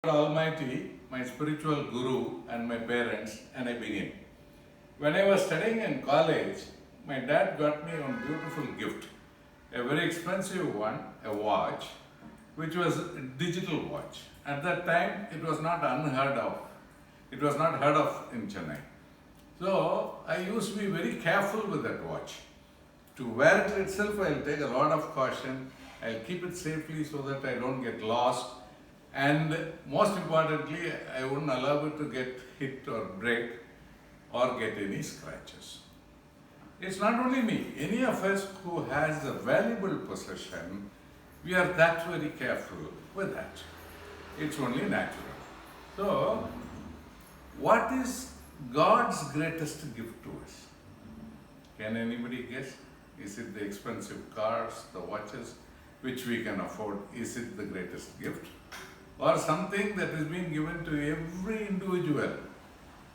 Almighty, my spiritual guru and my parents, and I begin. When I was studying in college, my dad got me one beautiful gift, a very expensive one, a watch, which was a digital watch. At that time, it was not unheard of. It was not heard of in Chennai. So I used to be very careful with that watch. To wear it itself, I'll take a lot of caution. I'll keep it safely so that I don't get lost. And most importantly, I wouldn't allow it to get hit or break or get any scratches. It's not only me, any of us who has a valuable possession, we are that very careful with that. It's only natural. So, what is God's greatest gift to us? Can anybody guess? Is it the expensive cars, the watches, which we can afford? Is it the greatest gift? Or something that is being given to every individual,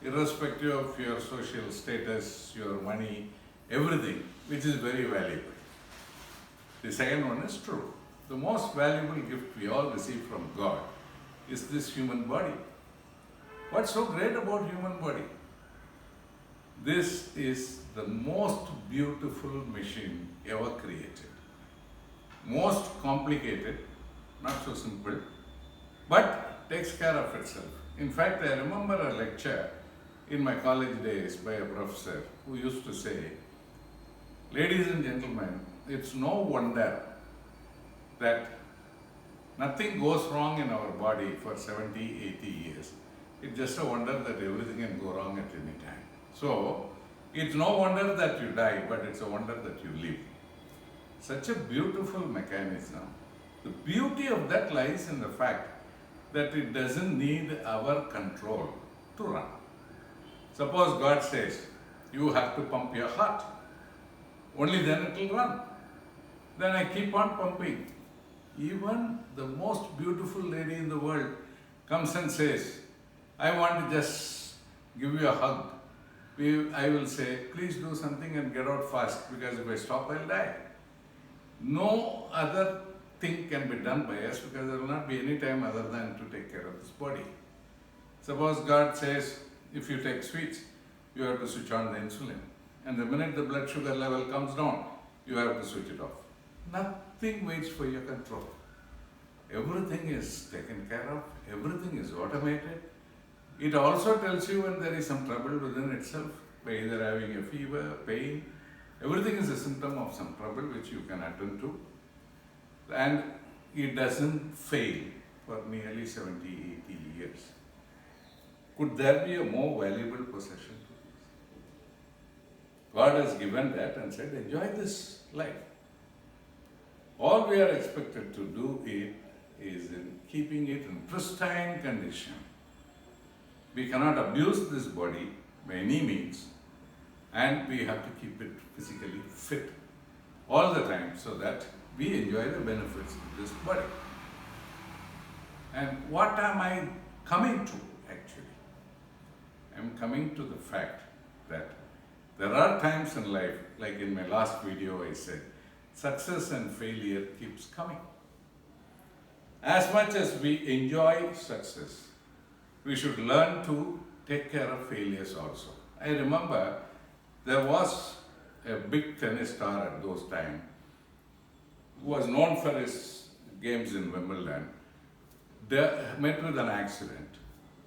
irrespective of your social status, your money, everything, which is very valuable. The second one is true. The most valuable gift we all receive from God is this human body. What's so great about human body? This is the most beautiful machine ever created. Most complicated, not so simple, but takes care of itself. In fact, I remember a lecture in my college days by a professor who used to say, ladies and gentlemen, it's no wonder that nothing goes wrong in our body for 70, 80 years. It's just a wonder that everything can go wrong at any time. So, it's no wonder that you die, but it's a wonder that you live. Such a beautiful mechanism. The beauty of that lies in the fact that it doesn't need our control to run. Suppose God says, you have to pump your heart. Only then it will run. Then I keep on pumping. Even the most beautiful lady in the world comes and says, I want to just give you a hug. I will say, please do something and get out fast, because if I stop, I'll die. No other thing can be done by us, because there will not be any time other than to take care of this body. Suppose God says, if you take sweets, you have to switch on the insulin. And the minute the blood sugar level comes down, you have to switch it off. Nothing waits for your control. Everything is taken care of, everything is automated. It also tells you when there is some trouble within itself, by either having a fever, pain. Everything is a symptom of some trouble which you can attend to. And it doesn't fail for nearly 70, 80 years. Could there be a more valuable possession? God has given that and said, enjoy this life. All we are expected to do is in keeping it in pristine condition. We cannot abuse this body by any means, and we have to keep it physically fit all the time so that we enjoy the benefits of this body. And what am I coming to actually? I am coming to the fact that there are times in life, like in my last video I said, success and failure keeps coming. As much as we enjoy success, we should learn to take care of failures also. I remember there was a big tennis star at those times who was known for his games in Wimbledon. They met with an accident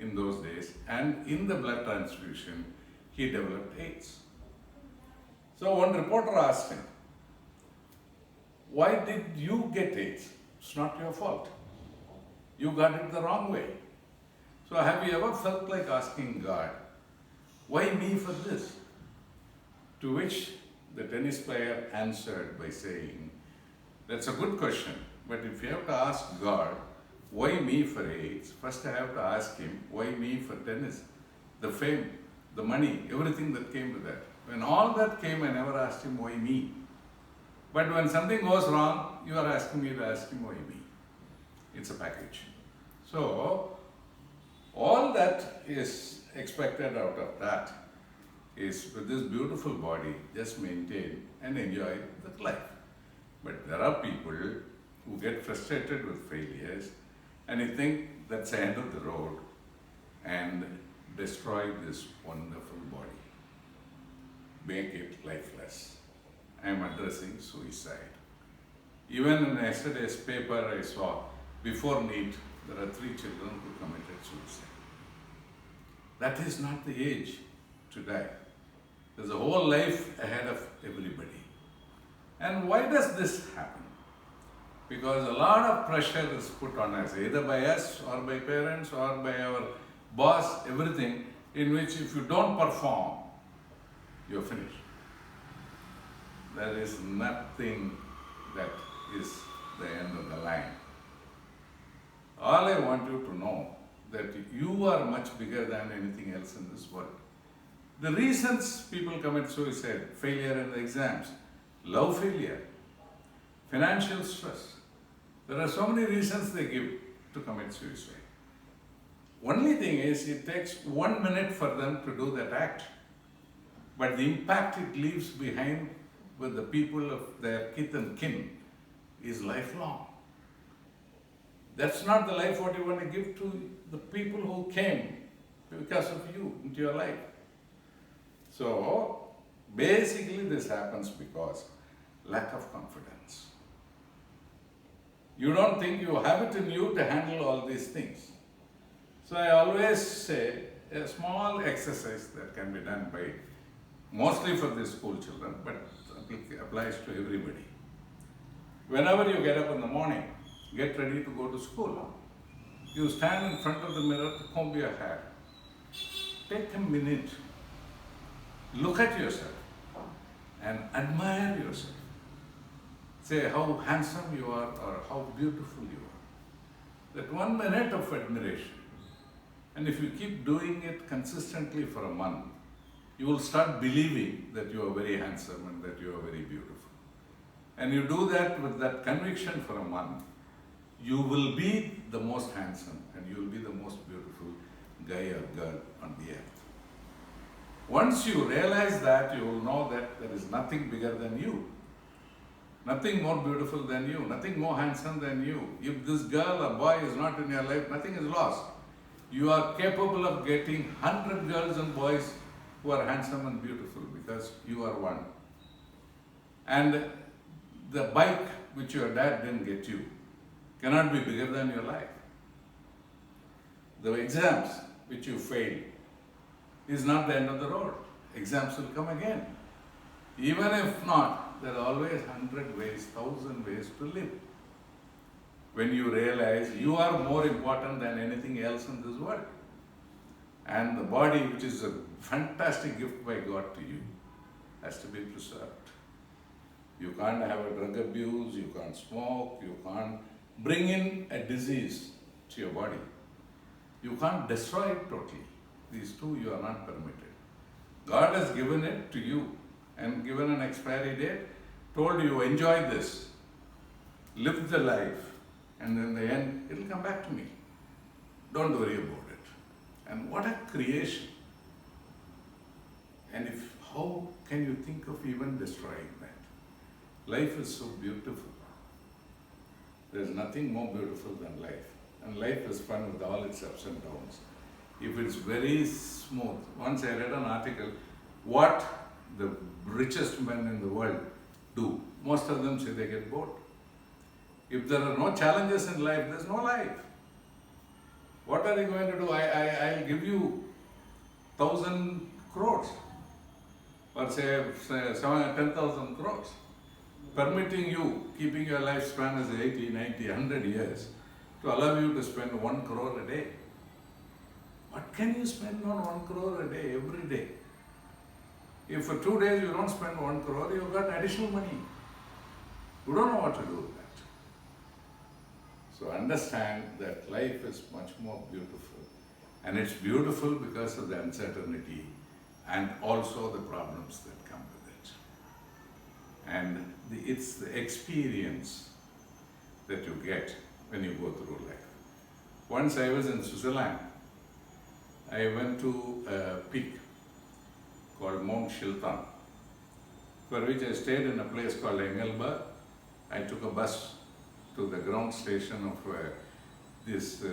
in those days, and in the blood transfusion, he developed AIDS. So one reporter asked him, why did you get AIDS? It's not your fault. You got it the wrong way. So have you ever felt like asking God, why me for this? To which the tennis player answered by saying, that's a good question, but if you have to ask God, why me for AIDS? First I have to ask him, why me for tennis? The fame, the money, everything that came with that. When all that came, I never asked him, why me? But when something goes wrong, you are asking me to ask him, why me? It's a package. So, all that is expected out of that is, with this beautiful body, just maintain and enjoy the life. But there are people who get frustrated with failures and you think that's the end of the road and destroy this wonderful body. Make it lifeless. I am addressing suicide. Even in yesterday's paper I saw, before NEET, there are 3 children who committed suicide. That is not the age to die. There's a whole life ahead of everybody. And why does this happen? Because a lot of pressure is put on us, either by us or by parents or by our boss, everything, in which if you don't perform, you're finished. There is nothing that is the end of the line. All I want you to know that you are much bigger than anything else in this world. The reasons people commit suicide: failure in the exams, love failure, financial stress. There are so many reasons they give to commit suicide. Only thing is, it takes 1 minute for them to do that act. But the impact it leaves behind with the people of their kith and kin is lifelong. That's not the life what you want to give to the people who came because of you into your life. So, basically this happens because lack of confidence. You don't think you have it in you to handle all these things. So I always say a small exercise that can be done by, mostly for the school children, but applies to everybody. Whenever you get up in the morning, get ready to go to school, you stand in front of the mirror to comb your hair. Take a minute, look at yourself and admire yourself. Say how handsome you are or how beautiful you are. That 1 minute of admiration. And if you keep doing it consistently for a month, you will start believing that you are very handsome and that you are very beautiful. And you do that with that conviction for a month, you will be the most handsome and you will be the most beautiful guy or girl on the earth. Once you realize that, you will know that there is nothing bigger than you, nothing more beautiful than you, nothing more handsome than you. If this girl or boy is not in your life, nothing is lost. You are capable of getting 100 girls and boys who are handsome and beautiful because you are one. And the bike which your dad didn't get you cannot be bigger than your life. The exams which you failed is not the end of the road. Exams will come again. Even if not, there are always 100 ways, 1,000 ways to live. When you realize you are more important than anything else in this world. And the body, which is a fantastic gift by God to you, has to be preserved. You can't have a drug abuse, you can't smoke, you can't bring in a disease to your body. You can't destroy it totally. These two you are not permitted. God has given it to you and given an expiry date, told you enjoy this, live the life, and in the end it will come back to me. Don't worry about it. And what a creation. And how can you think of even destroying that? Life is so beautiful. There's nothing more beautiful than life. And life is fun with all its ups and downs. If it's very smooth, once I read an article, what the richest men in the world do, most of them say they get bored. If there are no challenges in life, there's no life. What are they going to do? I'll give you 1,000 crores or say 10,000 crores, permitting you, keeping your lifespan as 80, 90, 100 years, to allow you to spend 1 crore a day. What can you spend on 1 crore a day, every day? If for 2 days you don't spend 1 crore, you've got additional money. You don't know what to do with that. So understand that life is much more beautiful. And it's beautiful because of the uncertainty and also the problems that come with it. And it's the experience that you get when you go through life. Once I was in Switzerland, I went to a peak called Mount Shilton, for which I stayed in a place called Engelberg. I took a bus to the ground station of this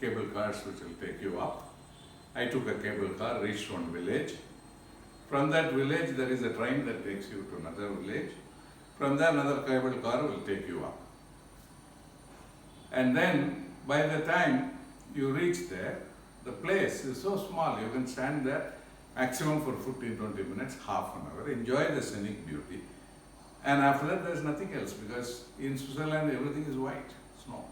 cable cars which will take you up. I took a cable car, reached one village. From that village, there is a train that takes you to another village. From there, another cable car will take you up. And then, by the time you reach there, the place is so small, you can stand there maximum for 15-20 minutes, half an hour, enjoy the scenic beauty. And after that, there's nothing else, because in Switzerland, everything is white, snow.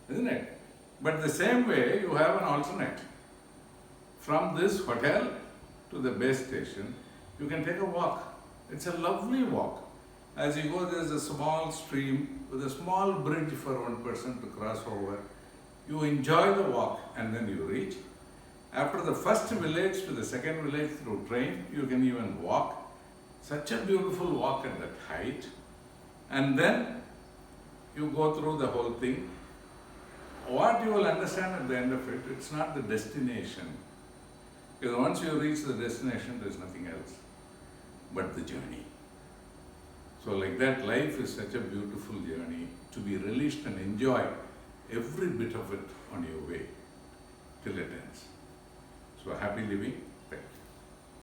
Isn't it? But the same way, you have an alternate. From this hotel to the base station, you can take a walk. It's a lovely walk. As you go, there's a small stream with a small bridge for one person to cross over. You enjoy the walk and then you reach. After the first village to the second village through train, you can even walk. Such a beautiful walk at that height. And then you go through the whole thing. What you will understand at the end of it, it's not the destination. Because once you reach the destination, there's nothing else but the journey. So like that, life is such a beautiful journey to be released and enjoy every bit of it on your way till it ends. So happy living. Thank you.